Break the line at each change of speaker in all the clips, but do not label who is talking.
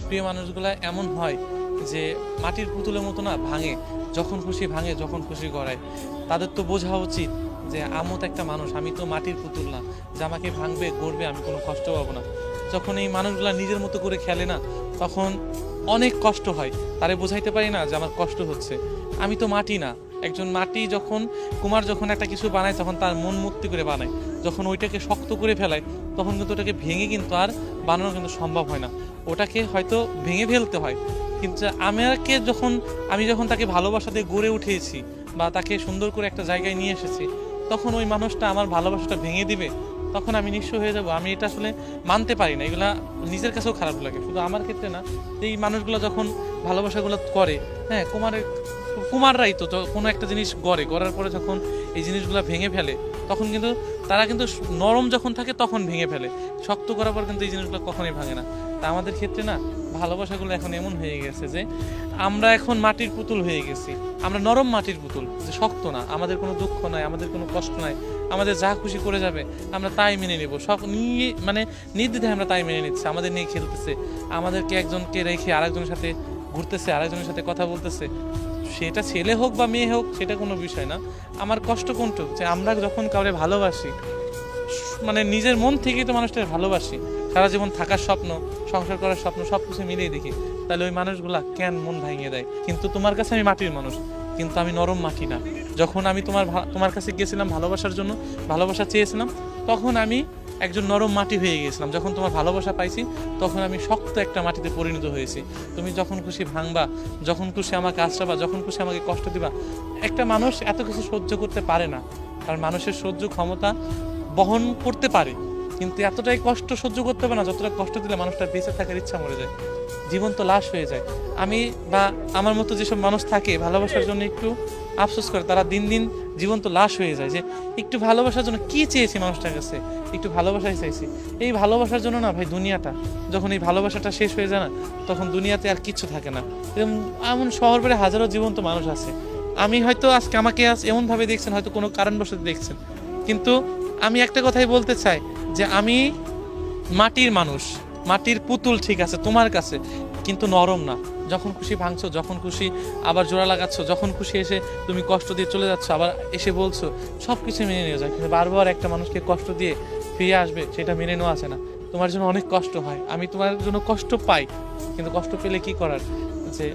প্রিয় মানুষগুলা এমন হয় যে মাটির পুতুলের মতো না, ভাঙে যখন খুশি, ভাঙে যখন খুশি গড়ায়। তাদের তো বোঝা উচিত যে আমিও তো একটা মানুষ, আমি তো মাটির পুতুল না যে আমাকে ভাঙবে গড়বে আমি কোনো কষ্ট পাবো না। যখন এই মানুষগুলা নিজের মতো করে খেলে না, তখন অনেক কষ্ট হয়। তারে বোঝাইতে পারি না যে আমার কষ্ট হচ্ছে। আমি তো মাটি না। একজন মাটি যখন, কুমার যখন একটা কিছু বানায় তখন তার মন মুক্তি করে বানায়। যখন ওইটাকে শক্ত করে ফেলায় তখন কিন্তু ওটাকে ভেঙে কিন্তু আর বানানো কিন্তু সম্ভব হয় না। ওটাকে হয়তো ভেঙে ফেলতে হয়, কিন্তু আমি যখন তাকে ভালোবাসা দিয়ে গড়ে উঠিয়েছি বা তাকে সুন্দর করে একটা জায়গায় নিয়ে এসেছি, তখন ওই মানুষটা আমার ভালোবাসাটা ভেঙে দিবে, তখন আমি নিঃস্ব হয়ে যাব। আমি এটা আসলে মানতে পারি না। এগুলা নিজের কাছেও খারাপ লাগে, শুধু আমার ক্ষেত্রে না। এই মানুষগুলো যখন ভালোবাসাগুলো করে, হ্যাঁ, কুমাররাই তো কোনো একটা জিনিস গড়ার পরে যখন এই জিনিসগুলো ভেঙে ফেলে, তখন কিন্তু তারা কিন্তু নরম যখন থাকে তখন ভেঙে ফেলে। শক্ত করার পর কিন্তু এই জিনিসগুলো কখনোই ভাঙে না। তা আমাদের ক্ষেত্রে না, ভালোবাসাগুলো এখন এমন হয়ে গেছে যে আমরা এখন মাটির পুতুল হয়ে গেছি। আমরা নরম মাটির পুতুল, যে শক্ত না। আমাদের কোনো দুঃখ নাই, আমাদের কোনো কষ্ট নাই, আমাদের যা খুশি করে যাবে আমরা তাই মেনে নেব। সব নিয়ে মানে নির্দ্বিধায় আমরা তাই মেনে নিচ্ছি। আমাদের নিয়ে খেলতেছে, আমাদেরকে একজনকে রেখে আরেকজনের সাথে ঘুরতেছে, আরেকজনের সাথে কথা বলতেছে। সেটা ছেলে হোক বা মেয়ে হোক, সেটা কোনো বিষয় না। আমার কষ্ট কোনটুক, যে আমরা যখন কাউকে ভালোবাসি, মানে নিজের মন থেকেই তো মানুষটাকে ভালোবাসি, সারা জীবন থাকার স্বপ্ন, সংসার করার স্বপ্ন, সব কিছু মিলিয়ে দেখি, তাহলে ওই মানুষগুলা কেন মন ভাঙিয়ে দেয়? কিন্তু তোমার কাছে আমি মাটির মানুষ, কিন্তু আমি নরম মাটি না। যখন আমি তোমার কাছে গেছিলাম ভালোবাসার জন্য, ভালোবাসা চেয়েছিলাম, তখন আমি একজন নরম মাটি হয়ে গিয়েছিলাম। যখন তোমার ভালোবাসা পাইছি, তখন আমি শক্ত একটা মাটিতে পরিণত হয়েছি। তুমি যখন খুশি ভাঙবা, যখন খুশি আমাকে আশ্রাবা, যখন খুশি আমাকে কষ্ট দিবা। একটা মানুষ এত কিছু সহ্য করতে পারে না, কারণ মানুষের সহ্য ক্ষমতা বহন করতে পারে, কিন্তু এতটাই কষ্ট সহ্য করতে পারে না যতটা কষ্ট দিলে মানুষটা বেঁচে থাকার ইচ্ছা মরে যায়, জীবন্ত লাশ হয়ে যায়। আমি বা আমার মতো যেসব মানুষ থাকে ভালোবাসার জন্য একটু আফসোস করে, তারা দিন দিন জীবন্ত লাশ হয়ে যায়। যে একটু ভালোবাসার জন্য কি চেয়েছি মানুষটার কাছে, একটু ভালোবাসাই চাইছি। এই ভালোবাসার জন্য না ভাই, দুনিয়াটা যখন এই ভালোবাসাটা শেষ হয়ে যায় না, তখন দুনিয়াতে আর কিচ্ছু থাকে না। এমন শহর বেড়ে হাজারো জীবন্ত মানুষ আছে। আমি হয়তো আজকে আমাকে এমনভাবে দেখছেন, হয়তো কোনো কারণবশত দেখছেন, কিন্তু আমি একটা কথাই বলতে চাই যে আমি মাটির মানুষ, মাটির পুতুল, ঠিক আছে তোমার কাছে, কিন্তু নরম না। যখন খুশি ভাঙছো, যখন খুশি আবার জোড়া লাগাচ্ছ, যখন খুশি এসে তুমি কষ্ট দিয়ে চলে যাচ্ছ, আবার এসে বলছো, সব কিছু মেনে নিয়ে যায়। কিন্তু বারবার একটা মানুষকে কষ্ট দিয়ে ফিরে আসবে, সেটা মেনে নেওয়া আছে না। তোমার জন্য অনেক কষ্ট হয়, আমি তোমার জন্য কষ্ট পাই, কিন্তু কষ্ট পেলে কি করার, যে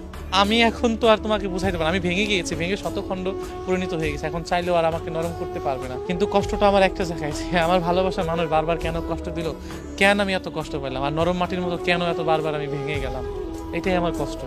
আমি এখন তো আর তোমাকে বুঝাইতে পারি, আমি ভেঙে গিয়েছি, ভেঙে শতখণ্ড পরিণত হয়ে গেছে। এখন চাইলেও আর আমাকে নরম করতে পারবে না। কিন্তু কষ্টটা আমার একটা জায়গায়, যে আমার ভালোবাসার মানুষ বারবার কেন কষ্ট দিল, কেন আমি এত কষ্ট পেলাম, আর নরম মাটির মতো কেন এত বারবার আমি ভেঙে গেলাম, এটাই আমার কষ্ট।